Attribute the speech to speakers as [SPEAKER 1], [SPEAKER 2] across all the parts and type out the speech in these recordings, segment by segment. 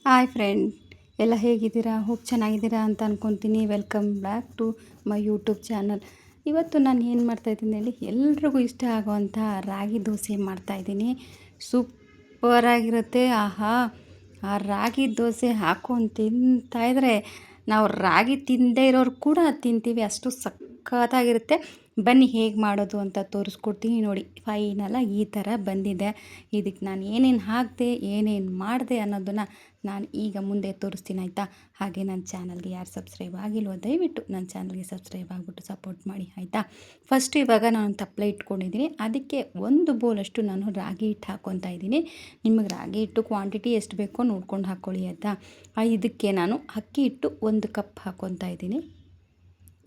[SPEAKER 1] Hi friend, ಎಲ್ಲ ಹೇಗಿದ್ದೀರಾ? Hope ಚೆನ್ನಾಗಿದ್ದೀರಾ ಅಂತ ಅಂದ್ಕೊತೀನಿ. Welcome back to my YouTube channel. ಇವತ್ತು ನಾನು ಏನು ಮಾಡ್ತಾಯಿದ್ದೀನಿ ಹೇಳಿ, ಎಲ್ರಿಗೂ ಇಷ್ಟ ಆಗೋವಂಥ ರಾಗಿ ದೋಸೆ ಮಾಡ್ತಾಯಿದ್ದೀನಿ. ಸೂಪರಾಗಿರುತ್ತೆ. ಆಹಾ, ಆ ರಾಗಿ ದೋಸೆ ಹಾಕ್ಕೊಂಡು ತಿಂತಾಯಿದ್ರೆ ನಾವು ರಾಗಿ ತಿಂದೇ ಇರೋರು ಕೂಡ ತಿಂತೀವಿ, ಅಷ್ಟು ಸಖತ್ತಾಗಿರುತ್ತೆ. ಬನ್ನಿ ಹೇಗೆ ಮಾಡೋದು ಅಂತ ತೋರಿಸ್ಕೊಡ್ತೀನಿ ನೋಡಿ. ಫೈನಲಾಗಿ ಈ ಥರ ಬಂದಿದೆ. ಇದಕ್ಕೆ ನಾನು ಏನೇನು ಹಾಕಿದೆ, ಏನೇನು ಮಾಡಿದೆ ಅನ್ನೋದನ್ನು ನಾನು ಈಗ ಮುಂದೆ ತೋರಿಸ್ತೀನಿ, ಆಯಿತಾ? ಹಾಗೆ ನನ್ನ ಚಾನಲ್ಗೆ ಯಾರು ಸಬ್ಸ್ಕ್ರೈಬ್ ಆಗಿಲ್ವೋ ದಯವಿಟ್ಟು ನನ್ನ ಚಾನಲ್ಗೆ ಸಬ್ಸ್ಕ್ರೈಬ್ ಆಗಿಬಿಟ್ಟು ಸಪೋರ್ಟ್ ಮಾಡಿ, ಆಯಿತಾ? ಫಸ್ಟು ಇವಾಗ ನಾನು ತಪ್ಪಲೆ ಇಟ್ಕೊಂಡಿದ್ದೀನಿ. ಅದಕ್ಕೆ 1 ಬೌಲಷ್ಟು ನಾನು ರಾಗಿ ಹಿಟ್ಟು ಹಾಕ್ಕೊತಾ ಇದ್ದೀನಿ. ನಿಮಗೆ ರಾಗಿ ಹಿಟ್ಟು ಕ್ವಾಂಟಿಟಿ ಎಷ್ಟು ಬೇಕೋ ನೋಡ್ಕೊಂಡು ಹಾಕ್ಕೊಳ್ಳಿ, ಆಯಿತಾ? ಇದಕ್ಕೆ ನಾನು ಅಕ್ಕಿ ಹಿಟ್ಟು 1 ಕಪ್ ಹಾಕ್ಕೊತಾ ಇದ್ದೀನಿ.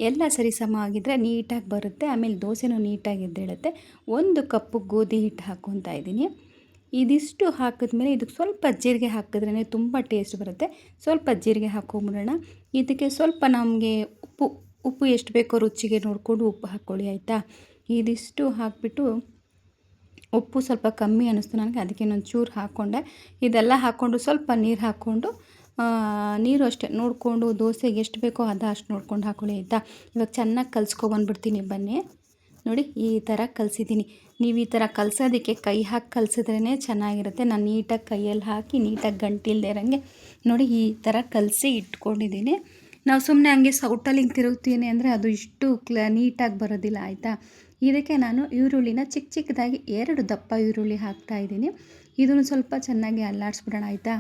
[SPEAKER 1] ಎಲ್ಲ ಸರಿಸಮ ಆಗಿದ್ದರೆ ನೀಟಾಗಿ ಬರುತ್ತೆ. ಆಮೇಲೆ ದೋಸೆನೂ ನೀಟಾಗಿ ಎದ್ದೇಳುತ್ತೆ. 1 ಕಪ್ಪು ಗೋಧಿ ಹಿಟ್ಟು ಹಾಕ್ಕೊತಾ ಇದ್ದೀನಿ. ಇದಿಷ್ಟು ಹಾಕಿದ್ಮೇಲೆ ಇದಕ್ಕೆ ಸ್ವಲ್ಪ ಜೀರಿಗೆ ಹಾಕಿದ್ರೇ ತುಂಬ ಟೇಸ್ಟ್ ಬರುತ್ತೆ. ಸ್ವಲ್ಪ ಜೀರಿಗೆ ಹಾಕ್ಕೊಂಬಿಡೋಣ. ಇದಕ್ಕೆ ಸ್ವಲ್ಪ ನಮಗೆ ಉಪ್ಪು ಎಷ್ಟು ಬೇಕೋ ರುಚಿಗೆ ನೋಡಿಕೊಂಡು ಉಪ್ಪು ಹಾಕ್ಕೊಳ್ಳಿ, ಆಯಿತಾ? ಇದಿಷ್ಟು ಹಾಕಿಬಿಟ್ಟು ಉಪ್ಪು ಸ್ವಲ್ಪ ಕಮ್ಮಿ ಅನ್ನಿಸ್ತು ನನಗೆ, ಅದಕ್ಕೆ ಇನ್ನೊಂದು ಚೂರು ಹಾಕ್ಕೊಂಡೆ. ಇದೆಲ್ಲ ಹಾಕ್ಕೊಂಡು ಸ್ವಲ್ಪ ನೀರು ಹಾಕ್ಕೊಂಡು, ನೀರು ಅಷ್ಟೇ ನೋಡಿಕೊಂಡು ದೋಸೆಗೆ ಎಷ್ಟು ಬೇಕೋ ಅಷ್ಟು ನೋಡ್ಕೊಂಡು ಹಾಕ್ಕೊಳ್ಳಿ, ಆಯಿತಾ? ಇವಾಗ ಚೆನ್ನಾಗಿ ಕಲಿಸ್ಕೊಬಂದ್ಬಿಡ್ತೀನಿ ಬನ್ನಿ. ನೋಡಿ ಈ ಥರ ಕಲಿಸಿದ್ದೀನಿ. ನೀವು ಈ ಥರ ಕಲಸೋದಕ್ಕೆ ಕೈ ಹಾಕಿ ಕಲಿಸಿದ್ರೇ ಚೆನ್ನಾಗಿರುತ್ತೆ. ನಾನು ನೀಟಾಗಿ ಕೈಯಲ್ಲಿ ಹಾಕಿ ನೀಟಾಗಿ ಗಂಟಿಲ್ದೇ ಇರೋಂಗೆ ನೋಡಿ ಈ ಥರ ಕಲಸಿ ಇಟ್ಕೊಂಡಿದ್ದೀನಿ. ನಾವು ಸುಮ್ಮನೆ ಹಂಗೆ ಸೌಟಲ್ಲಿ ಹಿಂಗೆ ತಿರುಗ್ತೀನಿ ಅಂದರೆ ಅದು ಇಷ್ಟು ನೀಟಾಗಿ ಬರೋದಿಲ್ಲ, ಆಯಿತಾ? ಇದಕ್ಕೆ ನಾನು ಈರುಳ್ಳಿನ ಚಿಕ್ಕ ಚಿಕ್ಕದಾಗಿ 2 ದಪ್ಪ ಈರುಳ್ಳಿ ಹಾಕ್ತಾಯಿದ್ದೀನಿ. ಇದನ್ನು ಸ್ವಲ್ಪ ಚೆನ್ನಾಗಿ ಅಲ್ಲಾಡಿಸ್ಬಿಡೋಣ, ಆಯಿತಾ?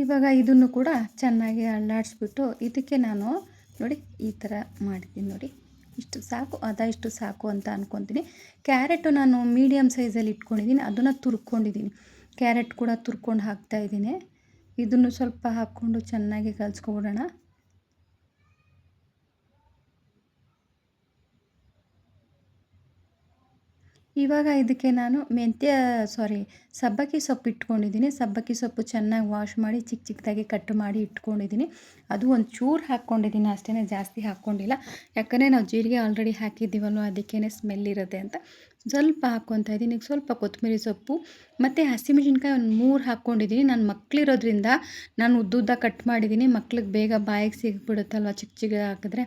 [SPEAKER 1] ಇವಾಗ ಇದನ್ನು ಕೂಡ ಚೆನ್ನಾಗಿ ಅಲ್ಲಾಡಿಸ್ಬಿಟ್ಟು ಇದಕ್ಕೆ ನಾನು ನೋಡಿ ಈ ಥರ ಮಾಡಿದ್ದೀನಿ ನೋಡಿ. ಇಷ್ಟು ಸಾಕು, ಇಷ್ಟು ಸಾಕು ಅಂತ ಅಂದ್ಕೊತೀನಿ. ಕ್ಯಾರೆಟು ನಾನು ಮೀಡಿಯಮ್ ಸೈಜಲ್ಲಿ ಇಟ್ಕೊಂಡಿದ್ದೀನಿ, ಅದನ್ನು ತುರ್ಕೊಂಡಿದ್ದೀನಿ. ಕ್ಯಾರೆಟ್ ಕೂಡ ತುರ್ಕೊಂಡು ಹಾಕ್ತಾಯಿದ್ದೀನಿ. ಇದನ್ನು ಸ್ವಲ್ಪ ಹಾಕ್ಕೊಂಡು ಚೆನ್ನಾಗಿ ಕಲಿಸ್ಕೊಬಿಡೋಣ. ಇವಾಗ ಇದಕ್ಕೆ ನಾನು ಸಬ್ಬಕ್ಕಿ ಸೊಪ್ಪು ಇಟ್ಕೊಂಡಿದ್ದೀನಿ. ಸಬ್ಬಕ್ಕಿ ಸೊಪ್ಪು ಚೆನ್ನಾಗಿ ವಾಶ್ ಮಾಡಿ ಚಿಕ್ಕ ಚಿಕ್ಕದಾಗಿ ಕಟ್ ಮಾಡಿ ಇಟ್ಕೊಂಡಿದ್ದೀನಿ. ಅದು ಒಂದು ಚೂರು ಹಾಕ್ಕೊಂಡಿದ್ದೀನಿ ಅಷ್ಟೇ, ಜಾಸ್ತಿ ಹಾಕ್ಕೊಂಡಿಲ್ಲ. ಯಾಕಂದರೆ ನಾವು ಜೀರಿಗೆ ಆಲ್ರೆಡಿ ಹಾಕಿದ್ದೀವಲ್ವ, ಅದಕ್ಕೇ ಸ್ಮೆಲ್ ಇರುತ್ತೆ ಅಂತ ಸ್ವಲ್ಪ ಹಾಕ್ಕೊತಾ ಇದ್ದೀನಿ. ಸ್ವಲ್ಪ ಕೊತ್ತಂಬರಿ ಸೊಪ್ಪು ಮತ್ತು ಹಸಿಮೆಣಸಿನ್ಕಾಯಿ ಒಂದು 3 ಹಾಕ್ಕೊಂಡಿದ್ದೀನಿ. ನಾನು ಮಕ್ಕಳಿರೋದ್ರಿಂದ ನಾನು ಉದ್ದುದ್ದ ಕಟ್ ಮಾಡಿದ್ದೀನಿ. ಮಕ್ಳಿಗೆ ಬೇಗ ಬಾಯಿಗೆ ಸಿಗ್ಬಿಡುತ್ತಲ್ವ ಚಿಕ್ಕ ಚಿಕ್ಕ ಹಾಕಿದ್ರೆ,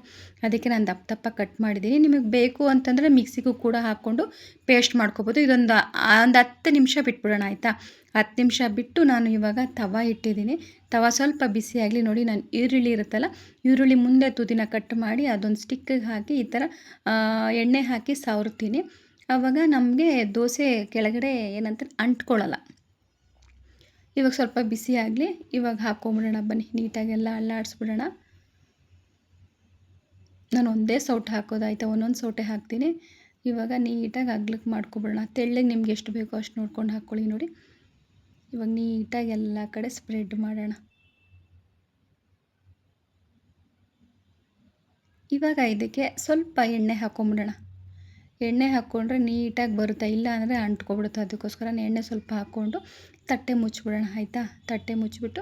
[SPEAKER 1] ಅದಕ್ಕೆ ನಾನು ದಪ್ಪ ದಪ್ಪ ಕಟ್ ಮಾಡಿದ್ದೀನಿ. ನಿಮಗೆ ಬೇಕು ಅಂತಂದರೆ ಮಿಕ್ಸಿಗೂ ಕೂಡ ಹಾಕ್ಕೊಂಡು ಪೇಸ್ಟ್ ಮಾಡ್ಕೊಬೋದು. ಒಂದು 10 ನಿಮಿಷ ಬಿಟ್ಬಿಡೋಣ, ಆಯಿತಾ? 10 ನಿಮಿಷ ಬಿಟ್ಟು ನಾನು ಇವಾಗ ತವ ಇಟ್ಟಿದ್ದೀನಿ. ತವ ಸ್ವಲ್ಪ ಬಿಸಿಯಾಗಲಿ. ನೋಡಿ, ನಾನು ಈರುಳ್ಳಿ ಇರುತ್ತಲ್ಲ, ಈರುಳ್ಳಿ ಮುಂದೆ ತುದಿನ ಕಟ್ ಮಾಡಿ ಅದೊಂದು ಸ್ಟಿಕ್ಕಿಗೆ ಹಾಕಿ ಈ ಥರ ಎಣ್ಣೆ ಹಾಕಿ ಸವರ್ತೀನಿ. ಆವಾಗ ನಮಗೆ ದೋಸೆ ಕೆಳಗಡೆ ಏನಂತಾರೆ ಅಂಟ್ಕೊಳ್ಳಲ್ಲ. ಇವಾಗ ಸ್ವಲ್ಪ ಬಿಸಿ ಆಗಲಿ. ಇವಾಗ ಹಾಕ್ಕೊಂಬಿಡೋಣ ಬನ್ನಿ. ನೀಟಾಗೆಲ್ಲ ಅಲ್ಲಾಡಿಸ್ಬಿಡೋಣ. ನಾನು ಒಂದೇ ಸೌಟು ಹಾಕೋದಾಯ್ತಾ, ಒಂದೊಂದು ಸೌಟೆ ಹಾಕ್ತೀನಿ. ಇವಾಗ ನೀಟಾಗಿ ಅಗ್ಲಕ್ಕೆ ಮಾಡ್ಕೊಬಿಡೋಣ. ತೆಳ್ಳಗೆ ನಿಮ್ಗೆ ಎಷ್ಟು ಬೇಕೋ ಅಷ್ಟು ನೋಡ್ಕೊಂಡು ಹಾಕ್ಕೊಳ್ಳಿ. ನೋಡಿ ಇವಾಗ ನೀಟಾಗಿ ಎಲ್ಲ ಕಡೆ ಸ್ಪ್ರೆಡ್ ಮಾಡೋಣ. ಇವಾಗ ಇದಕ್ಕೆ ಸ್ವಲ್ಪ ಎಣ್ಣೆ ಹಾಕ್ಕೊಂಬಿಡೋಣ. ಎಣ್ಣೆ ಹಾಕ್ಕೊಂಡ್ರೆ ನೀಟಾಗಿ ಬರುತ್ತೆ, ಇಲ್ಲ ಅಂದರೆ ಅಂಟ್ಕೊಬಿಡುತ್ತೆ. ಅದಕ್ಕೋಸ್ಕರ ಎಣ್ಣೆ ಸ್ವಲ್ಪ ಹಾಕ್ಕೊಂಡು ತಟ್ಟೆ ಮುಚ್ಚಿಬಿಡೋಣ, ಆಯಿತಾ? ತಟ್ಟೆ ಮುಚ್ಚಿಬಿಟ್ಟು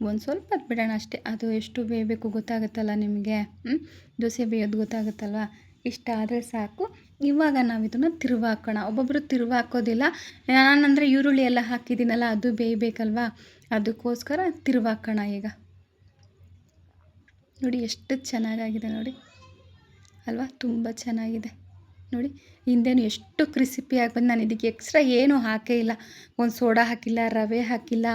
[SPEAKER 1] ಒಂದು ಸ್ವಲ್ಪ ಹೊತ್ತು ಬಿಡೋಣ ಅಷ್ಟೇ. ಅದು ಎಷ್ಟು ಬೇಯಬೇಕು ಗೊತ್ತಾಗುತ್ತಲ್ಲ ನಿಮಗೆ, ದೋಸೆ ಬೇಯೋದು ಗೊತ್ತಾಗುತ್ತಲ್ವ? ಇಷ್ಟ ಆದರೆ ಸಾಕು. ಇವಾಗ ನಾವು ಇದನ್ನು ತಿರುವಾಕೋಣ. ಒಬ್ಬೊಬ್ಬರು ತಿರುವಾಕೋದಿಲ್ಲ. ನಾನಂದರೆ ಈರುಳ್ಳಿ ಎಲ್ಲ ಹಾಕಿದ್ದೀನಲ್ಲ, ಅದು ಬೇಯಬೇಕಲ್ವ, ಅದಕ್ಕೋಸ್ಕರ ತಿರುವಾಕೋಣ. ಈಗ ನೋಡಿ ಎಷ್ಟು ಚೆನ್ನಾಗಾಗಿದೆ ನೋಡಿ ಅಲ್ವಾ? ತುಂಬ ಚೆನ್ನಾಗಿದೆ ನೋಡಿ. ಹಿಂದೆನೂ ಎಷ್ಟು ಕ್ರಿಸ್ಪಿಯಾಗಿ ಬಂದು, ನಾನು ಇದಕ್ಕೆ ಎಕ್ಸ್ಟ್ರಾ ಏನೂ ಹಾಕೇ ಇಲ್ಲ. ಒಂದು ಸೋಡಾ ಹಾಕಿಲ್ಲ, ರವೆ ಹಾಕಿಲ್ಲ,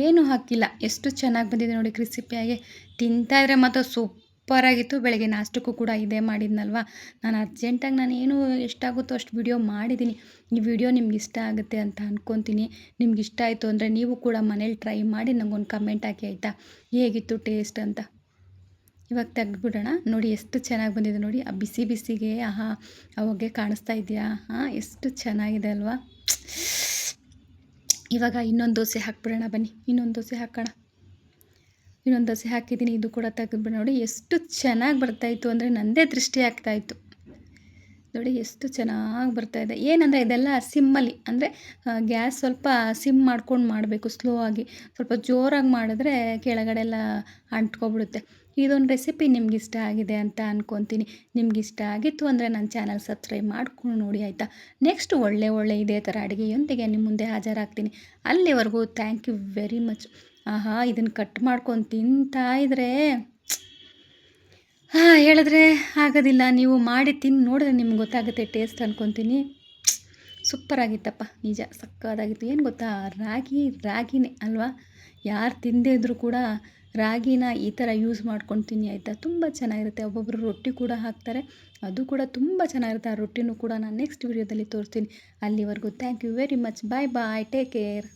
[SPEAKER 1] ಏನೂ ಹಾಕಿಲ್ಲ. ಎಷ್ಟು ಚೆನ್ನಾಗಿ ಬಂದಿದೆ ನೋಡಿ ಕ್ರಿಸ್ಪಿಯಾಗಿ. ತಿಂತಾಯಿದ್ರೆ ಮಾತ್ರ ಸೂಪರಾಗಿತ್ತು. ಬೆಳಗ್ಗೆ ನಾಷ್ಟಕ್ಕೂ ಕೂಡ ಇದೇ ಮಾಡಿದ್ನಲ್ವ. ನಾನು ಅರ್ಜೆಂಟಾಗಿ ಏನು ಎಷ್ಟಾಗುತ್ತೋ ಅಷ್ಟು ವಿಡಿಯೋ ಮಾಡಿದ್ದೀನಿ. ಈ ವಿಡಿಯೋ ನಿಮ್ಗೆ ಇಷ್ಟ ಆಗುತ್ತೆ ಅಂತ ಅಂದ್ಕೊತೀನಿ. ನಿಮ್ಗೆ ಇಷ್ಟ ಆಯಿತು ಅಂದರೆ ನೀವು ಕೂಡ ಮನೇಲಿ ಟ್ರೈ ಮಾಡಿ ನನಗೊಂದು ಕಮೆಂಟ್ ಹಾಕಿ, ಆಯಿತಾ? ಹೇಗಿತ್ತು ಟೇಸ್ಟ್ ಅಂತ. ಇವಾಗ ತೆಗೆದ್ಬಿಡೋಣ. ನೋಡಿ ಎಷ್ಟು ಚೆನ್ನಾಗಿ ಬಂದಿದೆ ನೋಡಿ. ಆ ಬಿಸಿ ಬಿಸಿಗೆ ಅವಾಗೆ ಕಾಣಿಸ್ತಾ ಇದೆಯಾ? ಎಷ್ಟು ಚೆನ್ನಾಗಿದೆ ಅಲ್ವಾ? ಇವಾಗ ಇನ್ನೊಂದು ದೋಸೆ ಹಾಕ್ಬಿಡೋಣ ಬನ್ನಿ. ಇನ್ನೊಂದು ದೋಸೆ ಹಾಕೋಣ. ಇನ್ನೊಂದು ದೋಸೆ ಹಾಕಿದ್ದೀನಿ. ಇದು ಕೂಡ ತೆಗೆದ್ಬಿಡ. ನೋಡಿ ಎಷ್ಟು ಚೆನ್ನಾಗಿ ಬರ್ತಾಯಿತ್ತು ಅಂದರೆ ನನ್ನದೇ ದೃಷ್ಟಿ ಆಗ್ತಾಯಿತ್ತು. ನೋಡಿ ಎಷ್ಟು ಚೆನ್ನಾಗಿ ಬರ್ತಾಯಿದೆ. ಏನಂದರೆ ಇದೆಲ್ಲ ಸಿಮ್ಮಲ್ಲಿ ಅಂದರೆ ಗ್ಯಾಸ್ ಸ್ವಲ್ಪ ಸಿಮ್ ಮಾಡ್ಕೊಂಡು ಮಾಡಬೇಕು ಸ್ಲೋ ಆಗಿ. ಸ್ವಲ್ಪ ಜೋರಾಗಿ ಮಾಡಿದ್ರೆ ಕೆಳಗಡೆ ಎಲ್ಲ ಅಂಟ್ಕೊಬಿಡುತ್ತೆ. ಇದೊಂದು ರೆಸಿಪಿ ನಿಮ್ಗಿಷ್ಟ ಆಗಿದೆ ಅಂತ ಅಂದ್ಕೊತೀನಿ. ನಿಮ್ಗಿಷ್ಟ ಆಗಿತ್ತು ಅಂದರೆ ನನ್ನ ಚಾನಲ್ ಸಬ್ಸ್ಕ್ರೈಬ್ ಮಾಡ್ಕೊಂಡು ನೋಡಿ ಆಯಿತಾ. ನೆಕ್ಸ್ಟ್ ಒಳ್ಳೆ ಇದೇ ಥರ ಅಡುಗೆಯೊಂದಿಗೆ ನಿಮ್ಮ ಮುಂದೆ ಹಾಜರಾಗ್ತೀನಿ. ಅಲ್ಲಿವರೆಗೂ ಥ್ಯಾಂಕ್ ಯು ವೆರಿ ಮಚ್. ಆಹಾ! ಇದನ್ನು ಕಟ್ ಮಾಡ್ಕೊಂಡು ತಿಂತಾ ಇದ್ದರೆ ಹೇಳಿದ್ರೆ ಆಗೋದಿಲ್ಲ. ನೀವು ಮಾಡಿ ತಿಂದು ನೋಡಿದ್ರೆ ನಿಮ್ಗೆ ಗೊತ್ತಾಗುತ್ತೆ ಟೇಸ್ಟ್ ಅಂದ್ಕೊತೀನಿ. ಸೂಪರಾಗಿತ್ತಪ್ಪ, ನಿಜ ಸಕ್ಕತ್ತಾಗಿತ್ತು. ಏನು ಗೊತ್ತಾ, ರಾಗಿನೇ ಅಲ್ವಾ. ಯಾರು ತಿನ್ನದೇ ಇದ್ದರೂ ಕೂಡ ರಾಗಿನ ಈ ಥರ ಯೂಸ್ ಮಾಡ್ಕೊಂಡು ತಿನ್ನಿ ಆಯಿತಾ. ತುಂಬ ಚೆನ್ನಾಗಿರುತ್ತೆ. ಒಬ್ಬೊಬ್ಬರು ರೊಟ್ಟಿ ಕೂಡ ಹಾಕ್ತಾರೆ, ಅದು ಕೂಡ ತುಂಬ ಚೆನ್ನಾಗಿರುತ್ತೆ. ಆ ರೊಟ್ಟಿನೂ ಕೂಡ ನಾನು ನೆಕ್ಸ್ಟ್ ವೀಡಿಯೋದಲ್ಲಿ ತೋರಿಸ್ತೀನಿ. ಅಲ್ಲಿವರೆಗೂ thank you very much. Bye take care.